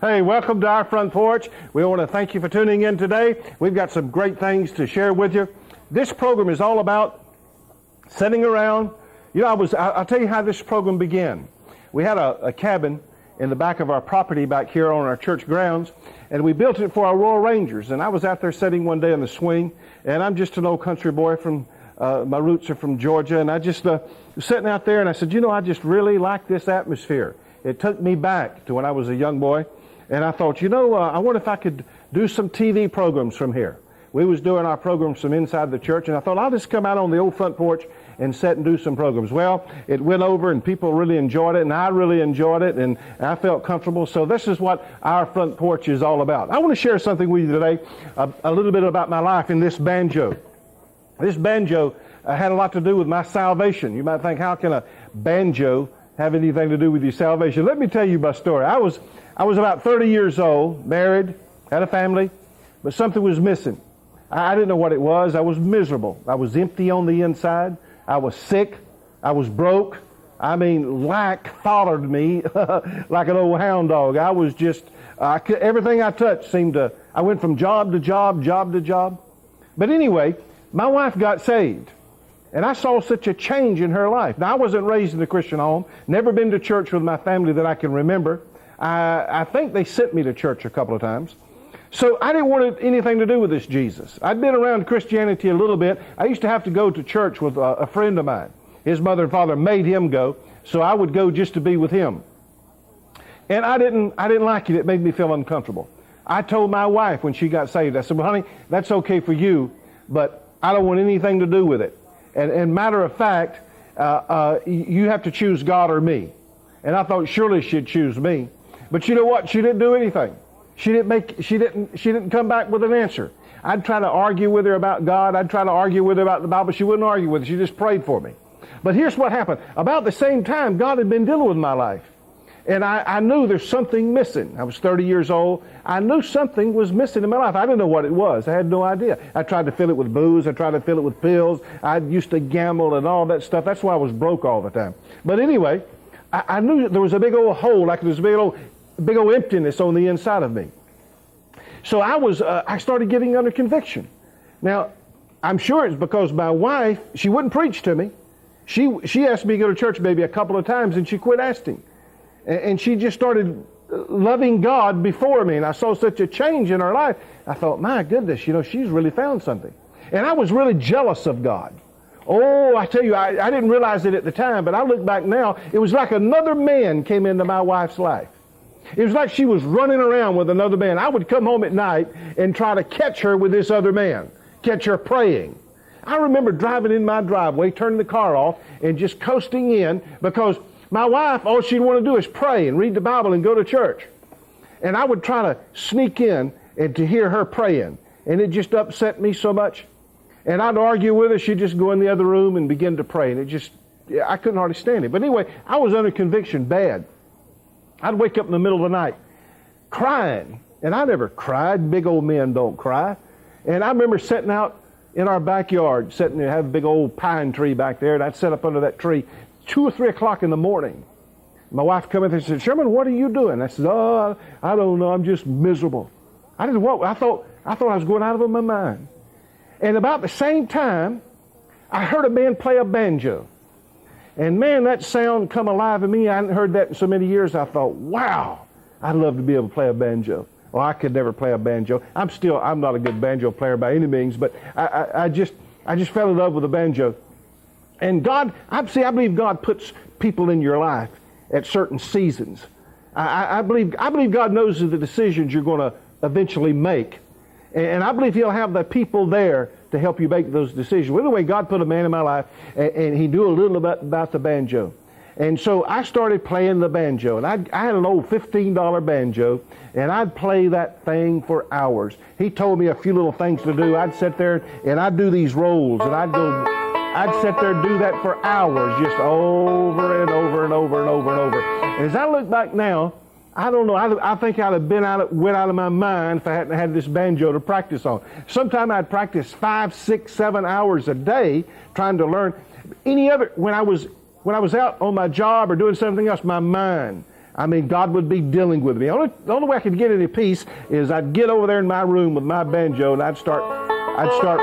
Hey, welcome to our front porch. We want to thank you for tuning in today. We've got some great things to share with you. This program is all about sitting around. You know, I'll tell you how this program began. We had a cabin in the back of our property back here on our church grounds, and we built it for our Royal Rangers. And I was out there sitting one day in the swing, and I'm just an old country boy from, my roots are from Georgia, and I just was sitting out there, and I said, you know, I just really like this atmosphere. It took me back to when I was a young boy. And I thought, you know, I wonder if I could do some TV programs from here. We was doing our programs from inside the church, and I thought I'll just come out on the old front porch and sit and do some programs. Well, it went over, and people really enjoyed it, and I really enjoyed it, and I felt comfortable. So this is what our front porch is all about. I want to share something with you today, a little bit about my life in this banjo. This banjo had a lot to do with my salvation. You might think, how can a banjo have anything to do with your salvation? Let me tell you my story. I was about 30 years old, married, had a family, but something was missing. I didn't know what it was. I was miserable. I was empty on the inside. I was sick. I was broke. I mean, lack followed me like an old hound dog. I was just, everything I touched I went from job to job, job to job. But anyway, my wife got saved. And I saw such a change in her life. Now, I wasn't raised in a Christian home, never been to church with my family that I can remember. I think they sent me to church a couple of times. So I didn't want anything to do with this Jesus. I'd been around Christianity a little bit. I used to have to go to church with a friend of mine. His mother and father made him go, so I would go just to be with him. And I didn't like it. It made me feel uncomfortable. I told my wife when she got saved, I said, well, honey, that's okay for you, but I don't want anything to do with it. And matter of fact, you have to choose God or me. And I thought surely she'd choose me. But you know what? She didn't do anything. She didn't come back with an answer. I'd try to argue with her about God. I'd try to argue with her about the Bible. She wouldn't argue with it. She just prayed for me. But here's what happened. About the same time, God had been dealing with my life. And I knew there's something missing. I was 30 years old. I knew something was missing in my life. I didn't know what it was. I had no idea. I tried to fill it with booze. I tried to fill it with pills. I used to gamble and all that stuff. That's why I was broke all the time. But anyway, I knew there was a big old hole, like there was a big old emptiness on the inside of me. So I started getting under conviction. Now, I'm sure it's because my wife, she wouldn't preach to me. She asked me to go to church maybe a couple of times, and she quit asking. And she just started loving God before me, and I saw such a change in her life. I thought, my goodness, you know, she's really found something. And I was really jealous of God. Oh, I tell you, I didn't realize it at the time, but I look back now, it was like another man came into my wife's life. It was like she was running around with another man. I would come home at night and try to catch her with this other man, catch her praying. I remember driving in my driveway, turning the car off, and just coasting in because my wife, all she'd want to do is pray and read the Bible and go to church. And I would try to sneak in and to hear her praying. And it just upset me so much. And I'd argue with her. She'd just go in the other room and begin to pray. And I couldn't hardly stand it. But anyway, I was under conviction bad. I'd wake up in the middle of the night crying. And I never cried. Big old men don't cry. And I remember sitting out in our backyard, sitting there, have a big old pine tree back there. And I'd sit up under that tree 2 or 3 o'clock in the morning. My wife come in and said, Sherman, what are you doing? I said, oh, I don't know. I'm just miserable. I didn't know what. I thought I was going out of my mind. And about the same time, I heard a man play a banjo. And man, that sound come alive in me. I hadn't heard that in so many years. I thought, wow, I'd love to be able to play a banjo. Well, I could never play a banjo. I'm not a good banjo player by any means, but I just fell in love with the banjo. And God, I believe God puts people in your life at certain seasons. I believe God knows the decisions you're going to eventually make. And I believe He'll have the people there to help you make those decisions. Well, anyway, God put a man in my life, and he knew a little bit about the banjo. And so I started playing the banjo. And I had an old $15 banjo, and I'd play that thing for hours. He told me a few little things to do. I'd sit there, and I'd do these rolls, and I'd sit there and do that for hours, just over and over and over and over and over. And as I look back now, I don't know, I think I'd have went out of my mind if I hadn't had this banjo to practice on. Sometimes I'd practice 5, 6, 7 hours a day trying to learn. When I was out on my job or doing something else, my mind I mean, God would be dealing with me. The only way I could get any peace is I'd get over there in my room with my banjo, and I'd start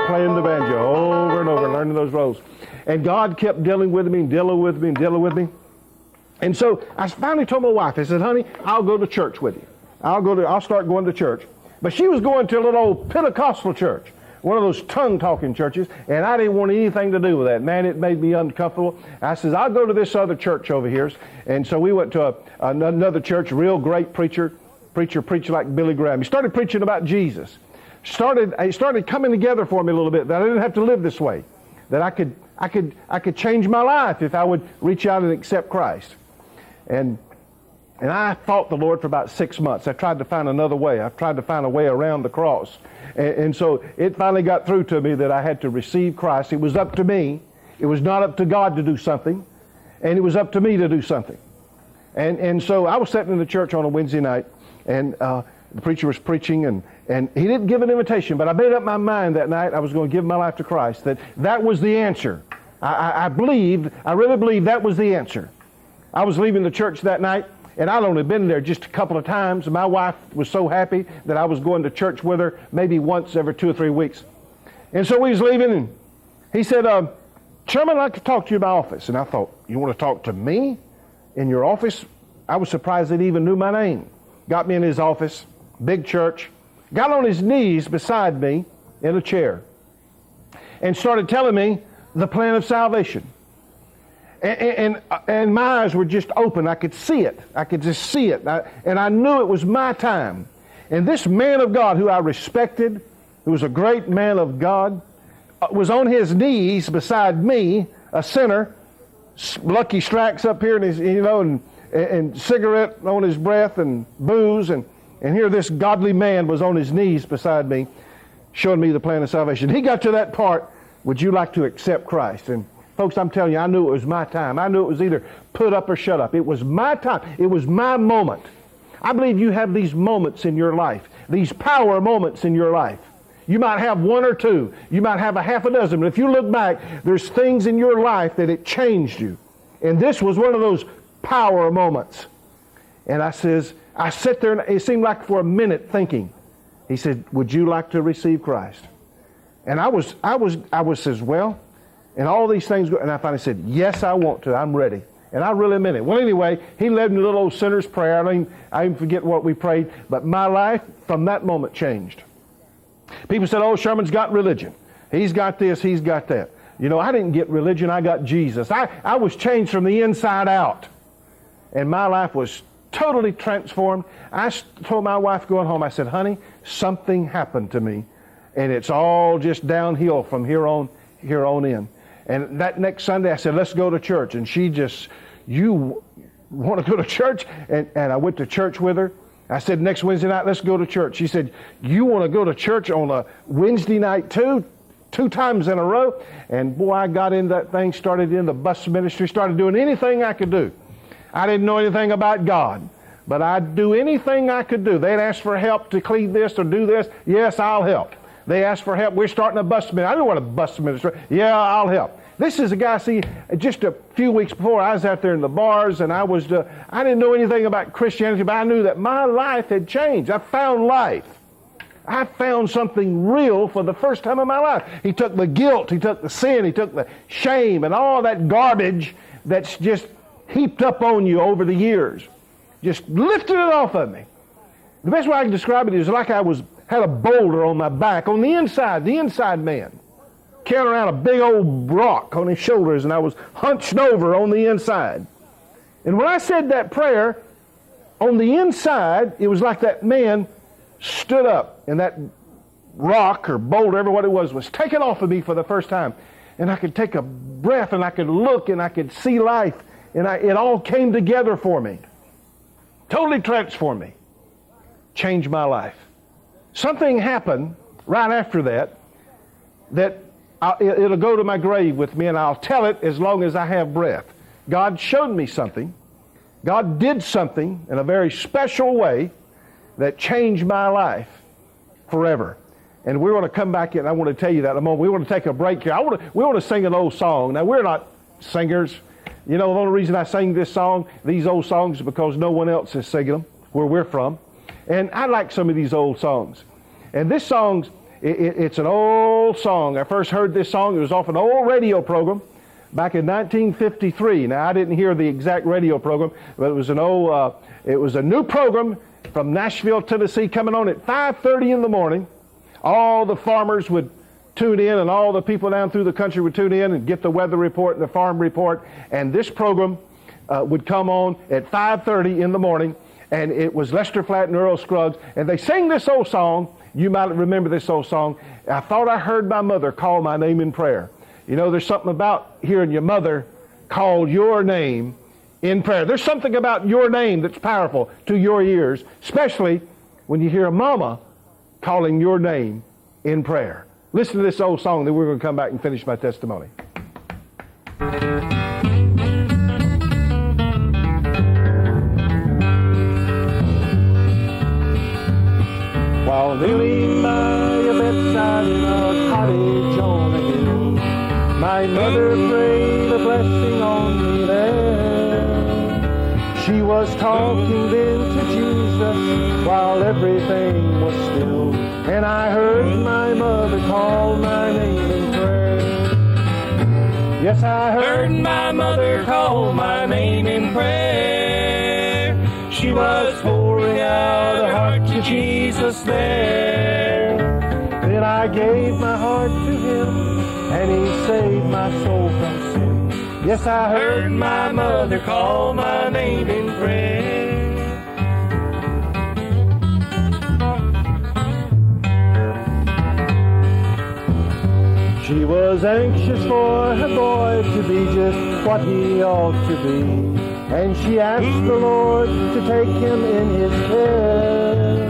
playing the banjo over and over, learning those roles. And God kept dealing with me and dealing with me and dealing with me. And so I finally told my wife, I said, honey, I'll go to church with you. I'll start going to church. But she was going to a little old Pentecostal church, one of those tongue-talking churches, and I didn't want anything to do with that. Man, it made me uncomfortable. I said, I'll go to this other church over here. And so we went to another church, a real great preacher preached like Billy Graham. He started preaching about Jesus. It started coming together for me a little bit, that I didn't have to live this way, that I could change my life if I would reach out and accept Christ. And I fought the Lord for about 6 months. I tried to find another way. I tried to find a way around the cross. And so it finally got through to me that I had to receive Christ. It was up to me. It was not up to God to do something. And it was up to me to do something. And so I was sitting in the church on a Wednesday night, and the preacher was preaching, and he didn't give an invitation, but I made up my mind that night I was going to give my life to Christ, that was the answer. I really believed that was the answer. I was leaving the church that night, and I'd only been there just a couple of times. My wife was so happy that I was going to church with her maybe once every 2 or 3 weeks. And so we was leaving, and he said, Sherman, I'd like to talk to you in my office. And I thought, you want to talk to me in your office? I was surprised that he even knew my name. Got me in his office, big church, got on his knees beside me in a chair, and started telling me the plan of salvation. And my eyes were just open. I could see it. I could just see it. And I knew it was my time. And this man of God who I respected, who was a great man of God, was on his knees beside me, a sinner, Lucky Strikes up here, and his, and cigarette on his breath and booze, and here this godly man was on his knees beside me, showing me the plan of salvation. He got to that part, would you like to accept Christ? And folks, I'm telling you, I knew it was my time. I knew it was either put up or shut up. It was my time. It was my moment. I believe you have these moments in your life, these power moments in your life. You might have one or two. You might have a half a dozen. But if you look back, there's things in your life that it changed you. And this was one of those power moments. And I sat there, and it seemed like for a minute thinking. He said, would you like to receive Christ? And I was says, well, and all these things, and I finally said, yes, I want to. I'm ready. And I really meant it. Well, anyway, he led me a little old sinner's prayer. I even forget what we prayed, but my life from that moment changed. People said, oh, Sherman's got religion. He's got this, he's got that. I didn't get religion, I got Jesus. I was changed from the inside out. And my life was totally transformed. I told my wife going home, I said, honey, something happened to me. And it's all just downhill from here on in. And that next Sunday I said, let's go to church. And she just, you want to go to church? And I went to church with her. I said, next Wednesday night, let's go to church. She said, you want to go to church on a Wednesday night too? 2 times in a row? And boy, I got into that thing, started in the bus ministry, started doing anything I could do. I didn't know anything about God, but I'd do anything I could do. They'd ask for help to clean this or do this. Yes, I'll help. They asked for help. We're starting a bus ministry. I didn't want a bus ministry. Yeah, I'll help. This is a guy, just a few weeks before, I was out there in the bars, and I didn't know anything about Christianity, but I knew that my life had changed. I found life. I found something real for the first time in my life. He took the guilt, he took the sin, he took the shame, and all that garbage that's just heaped up on you over the years. Just lifted it off of me. The best way I can describe it is like I had a boulder on my back, on the inside man, carrying around a big old rock on his shoulders, and I was hunched over on the inside. And when I said that prayer, on the inside, it was like that man stood up, and that rock or boulder, ever what it was taken off of me for the first time. And I could take a breath, and I could look, and I could see life, and it all came together for me. Totally transformed me. Changed my life. Something happened right after that it'll go to my grave with me, and I'll tell it as long as I have breath. God showed me something. God did something in a very special way that changed my life forever. And we want to come back and I want to tell you that in a moment. We want to take a break here. We want to sing an old song. Now, we're not singers. You know, the only reason I sing this song, these old songs, is because no one else is singing them where we're from. And I like some of these old songs. And this song, it's an old song. I first heard this song, it was off an old radio program back in 1953. Now, I didn't hear the exact radio program, but it was it was a new program from Nashville, Tennessee, coming on at 5:30 in the morning. All the farmers would tune in, and all the people down through the country would tune in and get the weather report and the farm report. And this program would come on at 5:30 in the morning, and it was Lester Flatt and Earl Scruggs, and they sing this old song. You might remember this old song. I thought I heard my mother call my name in prayer. You know, there's something about hearing your mother call your name in prayer. There's something about your name that's powerful to your ears, especially when you hear a mama calling your name in prayer. Listen to this old song, then we're going to come back and finish my testimony. While kneeling by a bedside in a cottage on a hill, my mother prayed a blessing on me there. She was talking then to Jesus while everything was still, and I heard my mother call my name in prayer. Yes, I heard my mother call my name in prayer. She was pouring out her heart to Jesus there. Then I gave my heart to Him, and He saved my soul from sin. Yes, I heard my mother call my name in prayer. She was anxious for her boy to be just what he ought to be, and she asked the Lord to take him in His care.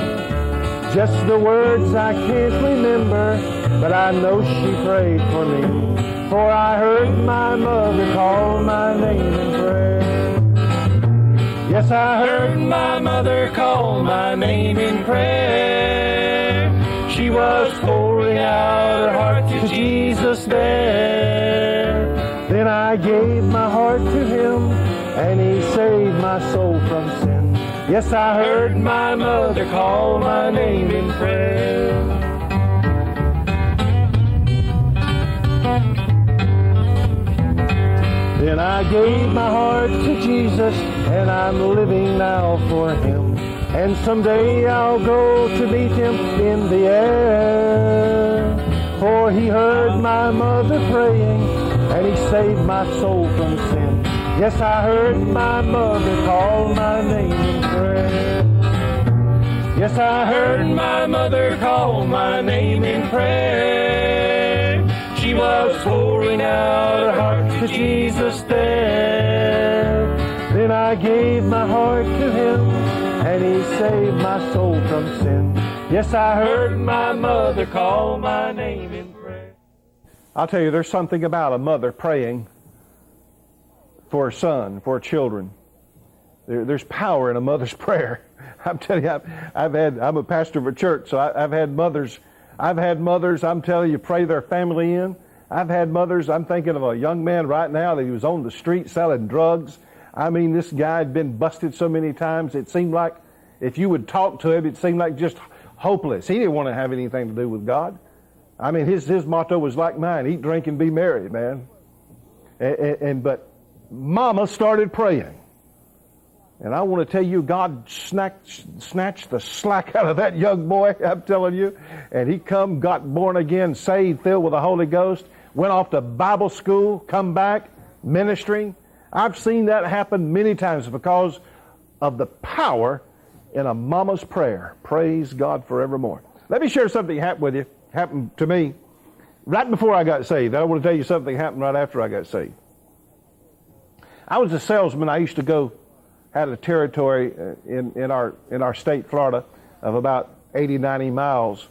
Just the words I can't remember, but I know she prayed for me, for I heard my mother call my name in prayer. Yes, I heard my mother call my name in prayer. She was pouring out her heart to Jesus there. Then I gave my heart to Him, and He saved my soul from sin. Yes, I heard my mother call my name in prayer. Then I gave my heart to Jesus, and I'm living now for Him. And someday I'll go to meet Him in the air. For He heard my mother praying, and He saved my soul from sin. Yes, I heard my mother call my name in prayer. Yes, I heard my mother call my name in prayer. She was pouring out her heart to Jesus there. Then I gave my heart to Him, and He saved my soul from sin. Yes, I heard my mother call my name in prayer. I'll tell you, there's something about a mother praying for a son, for children. There's power in a mother's prayer. I'm telling you, I'm a pastor of a church, so I've had mothers, I'm telling you, pray their family in. I've had mothers, I'm thinking of a young man right now that he was on the street selling drugs. I mean, this guy had been busted so many times, it seemed like if you would talk to him, it seemed like just hopeless. He didn't want to have anything to do with God. I mean, his motto was like mine, eat, drink, and be merry, man. But Mama started praying. And I want to tell you, God snatched the slack out of that young boy, I'm telling you. And he got born again, saved, filled with the Holy Ghost, went off to Bible school, come back, ministering. I've seen that happen many times because of the power in a mama's prayer. Praise God forevermore. Let me share something happened to me right before I got saved. I want to tell you something happened right after I got saved. I was a salesman. I used to had a territory in our state, Florida, of about 80, 90 miles.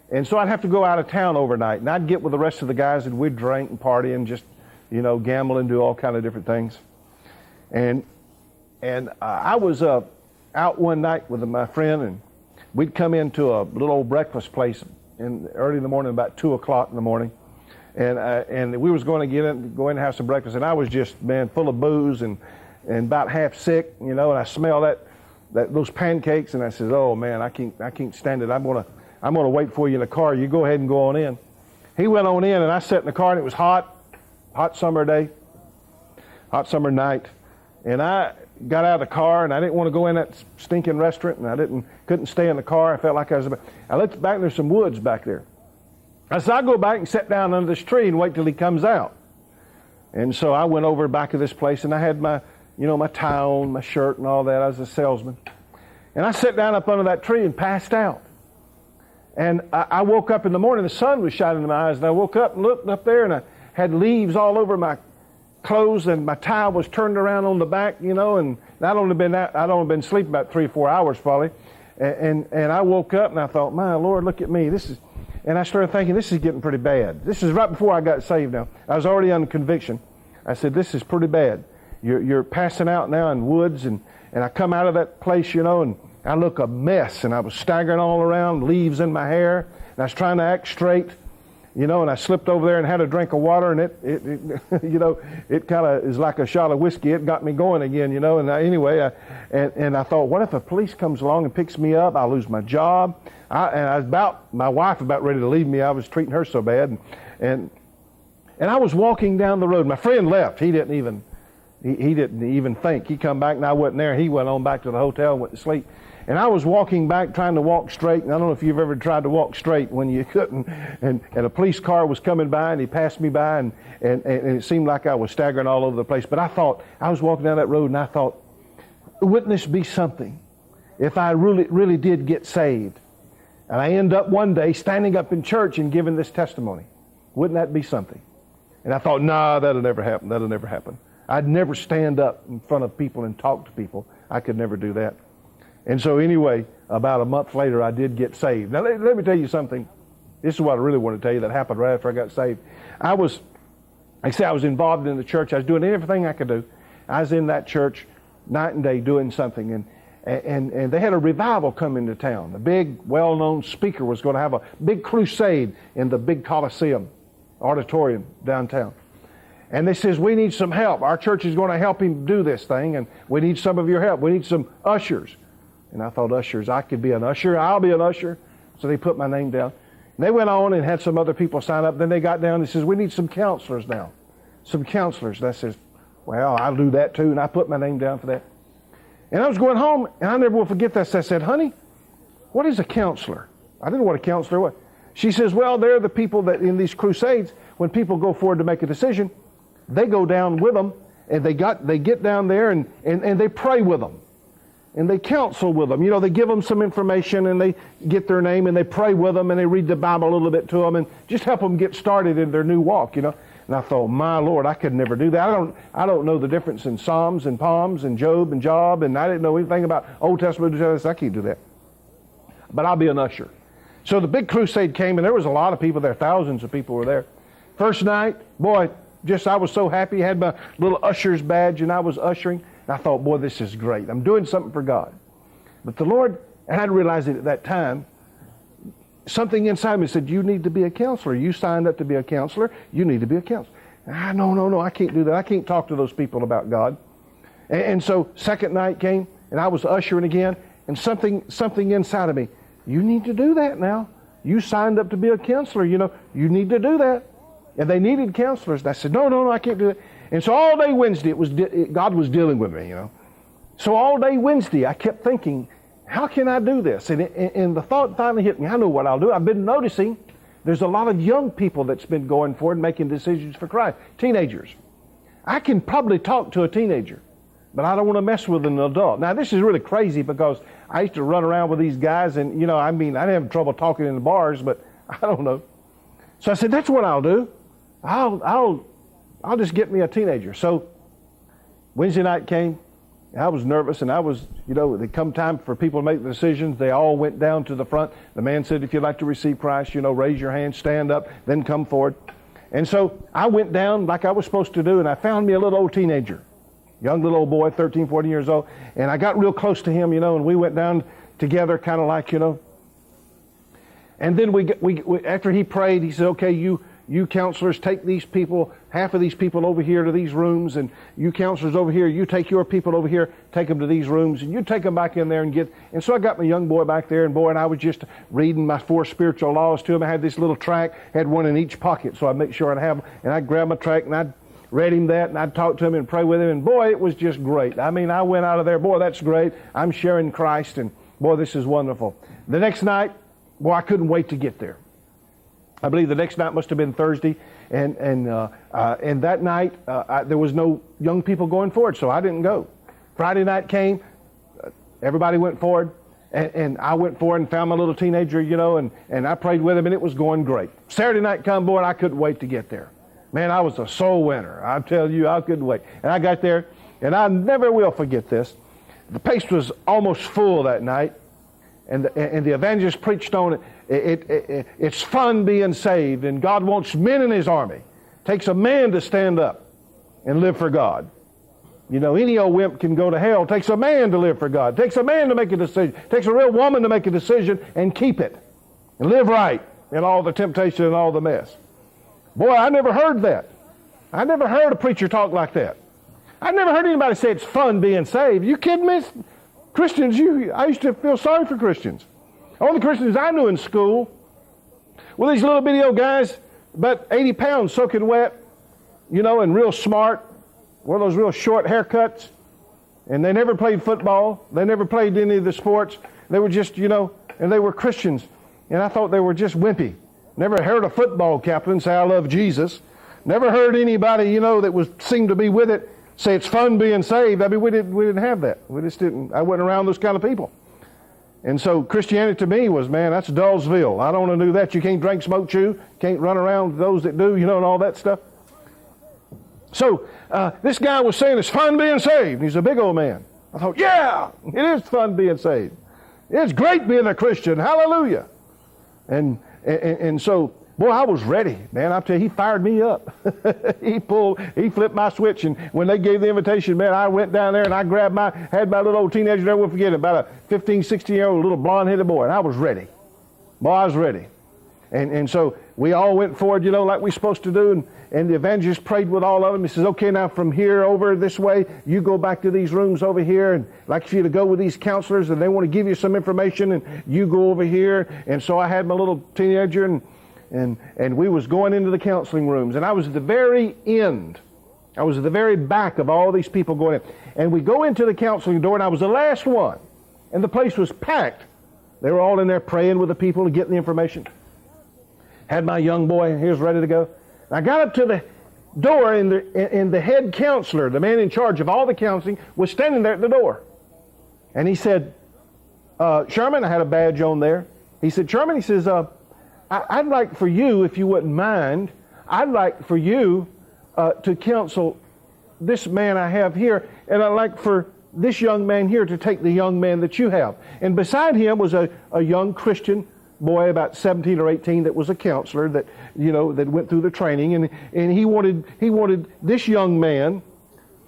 And so I'd have to go out of town overnight, and I'd get with the rest of the guys, and we'd drink and party and just, gamble and do all kind of different things. And I was out one night with my friend, and we'd come into a little old breakfast place early in the morning, about 2 o'clock in the morning. and we was going to go in and have some breakfast, and I was just, man, full of booze and about half sick, and I smelled those pancakes, and I said, oh man, I can't stand it. I'm gonna wait for you in the car. You go ahead and go on in. He went on in, and I sat in the car, and it was hot summer day, hot summer night, and I got out of the car, and I didn't want to go in that stinking restaurant, and I couldn't stay in the car. I felt like I looked back, and there's some woods back there. I said, I'll go back and sit down under this tree and wait till he comes out. And so I went over back of this place, and I had my tie on, my shirt and all that. I was a salesman. And I sat down up under that tree and passed out. And I woke up in the morning, the sun was shining in my eyes, and I woke up and looked up there, and I had leaves all over my clothes, and my tie was turned around on the back, and I'd only been sleeping about 3 or 4 hours probably. And I woke up and I thought, my Lord, look at me. And I started thinking, this is getting pretty bad. This is right before I got saved now. I was already under conviction. I said, this is pretty bad. You're passing out now in woods, and I come out of that place, and I look a mess, and I was staggering all around, leaves in my hair, and I was trying to act straight, and I slipped over there and had a drink of water, and it kind of is like a shot of whiskey. It got me going again, and anyway, I thought, what if a police comes along and picks me up? I'll lose my job. My wife about ready to leave me. I was treating her so bad, and I was walking down the road. My friend left. He didn't even think. He come back, and I wasn't there. He went on back to the hotel and went to sleep. And I was walking back trying to walk straight, and I don't know if you've ever tried to walk straight when you couldn't, and a police car was coming by, and he passed me by, and it seemed like I was staggering all over the place. But I was walking down that road, and I thought, wouldn't this be something if I really, really did get saved? And I end up one day standing up in church and giving this testimony. Wouldn't that be something? And I thought, nah, that'll never happen. That'll never happen. I'd never stand up in front of people and talk to people. I could never do that. And so anyway, about a month later, I did get saved. Now, let me tell you something. This is what I really want to tell you that happened right after I got saved. I was involved in the church. I was doing everything I could do. I was in that church night and day doing something. And they had a revival come into town. A big, well-known speaker was going to have a big crusade in the big Coliseum auditorium downtown. And they says, we need some help. Our church is going to help him do this thing, and we need some of your help. We need some ushers. And I thought, ushers, I could be an usher. I'll be an usher. So they put my name down. And they went on and had some other people sign up. Then they got down and says, we need some counselors now. Some counselors. And I says, well, I'll do that too. And I put my name down for that. And I was going home, and I never will forget this. I said, honey, what is a counselor? I didn't know what a counselor was. She says, well, they're the people that in these crusades, when people go forward to make a decision, they go down with them, and they get down there, and they pray with them. And they counsel with them. They give them some information, and they get their name, and they pray with them, and they read the Bible a little bit to them, and just help them get started in their new walk, And I thought, my Lord, I could never do that. I don't know the difference in Psalms and Palms and Job and Job, and I didn't know anything about Old Testament. I can't do that. But I'll be an usher. So the big crusade came, and there was a lot of people there. Thousands of people were there. First night, boy, I was so happy. I had my little usher's badge, and I was ushering. And I thought, boy, this is great. I'm doing something for God. But the Lord, and I didn't realize it at that time, something inside me said, you need to be a counselor. You signed up to be a counselor. You need to be a counselor. No, I can't do that. I can't talk to those people about God. And so second night came, and I was ushering again, and something inside of me, you need to do that now. You signed up to be a counselor. You need to do that. And they needed counselors. And I said, no, I can't do that. And so all day Wednesday, God was dealing with me, So all day Wednesday, I kept thinking, how can I do this? And the thought finally hit me, I know what I'll do. I've been noticing there's a lot of young people that's been going forward and making decisions for Christ. Teenagers. I can probably talk to a teenager, but I don't want to mess with an adult. Now, this is really crazy because I used to run around with these guys, and, I didn't have trouble talking in the bars, but I don't know. So I said, that's what I'll do. I'll just get me a teenager. So Wednesday night came. I was nervous, and I was, it come time for people to make the decisions. They all went down to the front. The man said, if you'd like to receive Christ, raise your hand, stand up, then come forward. And so I went down like I was supposed to do, and I found me a little old teenager, young little old boy, 13, 14 years old. And I got real close to him, and we went down together kind of like, And then we after he prayed, he said, okay, you you counselors take these people, half of these people over here to these rooms, and you counselors over here, you take your people over here, take them to these rooms, and you take them back in there and so I got my young boy back there, and I was just reading my 4 spiritual laws to him. I had this little tract, had one in each pocket, so I'd make sure I'd have them, and I'd grab my tract, and I'd read him that, and I'd talk to him and pray with him, and boy, it was just great. I mean, I went out of there, boy, that's great. I'm sharing Christ, and boy, this is wonderful. The next night, boy, I couldn't wait to get there. I believe the next night must have been Thursday, and that night there was no young people going forward, so I didn't go. Friday night came, everybody went forward, and I went forward and found my little teenager, and I prayed with him, and it was going great. Saturday night come, boy, and I couldn't wait to get there. Man, I was a soul winner. I tell you, I couldn't wait. And I got there, and I never will forget this. The place was almost full that night, and the evangelist preached on it. It's fun being saved, and God wants men in His army. Takes a man to stand up and live for God. Any old wimp can go to hell. Takes a man to live for God. Takes a man to make a decision. Takes a real woman to make a decision and keep it. And live right in all the temptation and all the mess. Boy, I never heard that. I never heard a preacher talk like that. I never heard anybody say it's fun being saved. You kidding me? Christians, I used to feel sorry for Christians. All the Christians I knew in school were these little bitty old guys, about 80 pounds, soaking wet, and real smart, one of those real short haircuts, and they never played football. They never played any of the sports. They were just, and they were Christians, and I thought they were just wimpy. Never heard a football captain say, I love Jesus. Never heard anybody, that seemed to be with it say it's fun being saved. I mean, we didn't have that. We just didn't. I wasn't around those kind of people. And so Christianity to me was, man, that's Dullsville. I don't want to do that. You can't drink, smoke, chew. Can't run around those that do, and all that stuff. So this guy was saying it's fun being saved. He's a big old man. I thought, yeah, it is fun being saved. It's great being a Christian. Hallelujah. And so, boy, I was ready, man. I tell you, he fired me up. He flipped my switch, and when they gave the invitation, man, I went down there and I had my little old teenager, never will forget it, about a 15, 16-year-old little blonde-headed boy, and I was ready. Boy, I was ready. And so we all went forward, like we're supposed to do, and the evangelist prayed with all of them. He says, okay, now from here over this way, you go back to these rooms over here, and I'd like for you to go with these counselors, and they want to give you some information, and you go over here. And so I had my little teenager, and we was going into the counseling rooms, and I was at the very end. I was at the very back of all these people going in. And we go into the counseling door, and I was the last one, and the place was packed. They were all in there praying with the people and getting the information. Had my young boy, he was ready to go. I got up to the door, and the head counselor, the man in charge of all the counseling, was standing there at the door. And he said, Sherman, I had a badge on there. He said, Sherman, he says, I'd like for you, if you wouldn't mind, I'd like for you to counsel this man I have here, and I'd like for this young man here to take the young man that you have. And beside him was a young Christian boy, about 17 or 18, that was a counselor that went through the training, and he wanted this young man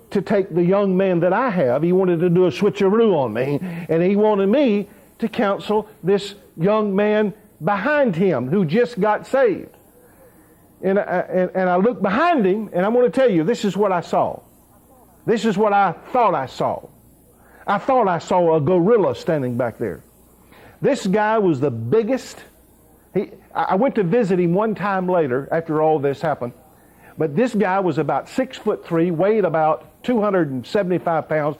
to take the young man that I have. He wanted to do a switcheroo on me, and he wanted me to counsel this young man behind him who just got saved. And I looked behind him, and I'm going to tell you, this is what I saw. This is what I thought I saw. I thought I saw a gorilla standing back there. This guy was the biggest. I went to visit him one time later after all this happened. But this guy was about 6'3", weighed about 275 pounds.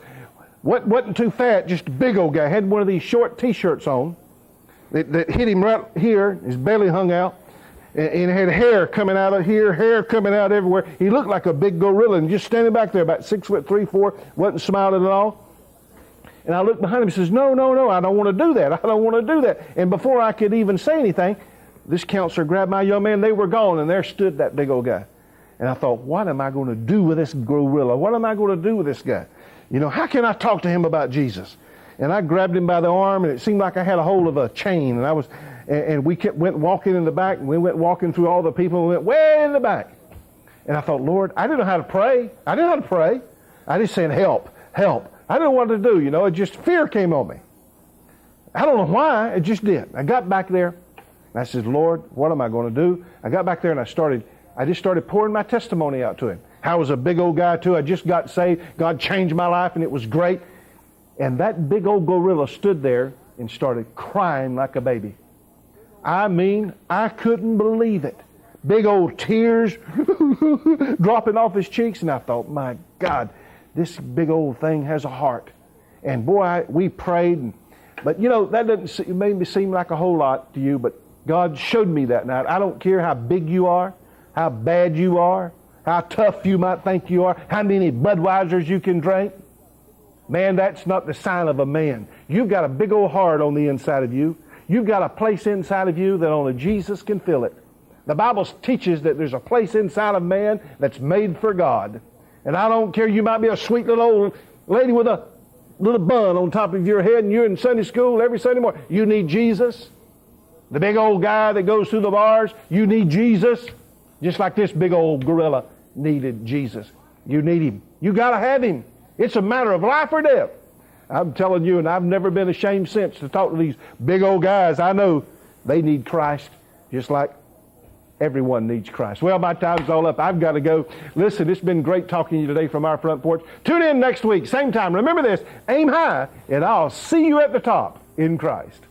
Wasn't too fat, just a big old guy. Had one of these short T-shirts on that hit him right here. His belly hung out. And had hair coming out of here, hair coming out everywhere. He looked like a big gorilla, and just standing back there about 6'3", 4", wasn't smiling at all. And I looked behind him and says, no, I don't want to do that. I don't want to do that. And before I could even say anything, this counselor grabbed my young man. They were gone, and there stood that big old guy. And I thought, what am I going to do with this gorilla? What am I going to do with this guy? How can I talk to him about Jesus? And I grabbed him by the arm, and it seemed like I had a hold of a chain. And we went walking in the back, and we went walking through all the people, and went way in the back. And I thought, Lord, I didn't know how to pray. I just said, help. I didn't know what to do, It just, fear came on me. I don't know why, it just did. I got back there, and And I said, Lord, what am I going to do? I got back there and I just started pouring my testimony out to him. I was a big old guy too. I just got saved. God changed my life and it was great. And that big old gorilla stood there and started crying like a baby. I mean, I couldn't believe it. Big old tears dropping off his cheeks. And I thought, my God, this big old thing has a heart. And boy, we prayed. But you know, it made me seem like a whole lot to you, but God showed me that night. I don't care how big you are, how bad you are, how tough you might think you are, how many Budweisers you can drink. Man, that's not the sign of a man. You've got a big old heart on the inside of you. You've got a place inside of you that only Jesus can fill it. The Bible teaches that there's a place inside of man that's made for God. And I don't care, you might be a sweet little old lady with a little bun on top of your head and you're in Sunday school every Sunday morning. You need Jesus. The big old guy that goes through the bars, you need Jesus. Just like this big old gorilla needed Jesus. You need him. You got to have him. It's a matter of life or death. I'm telling you, and I've never been ashamed since to talk to these big old guys. I know they need Christ just like everyone needs Christ. Well, my time's all up. I've got to go. Listen, it's been great talking to you today from our front porch. Tune in next week, same time. Remember this, aim high, and I'll see you at the top in Christ.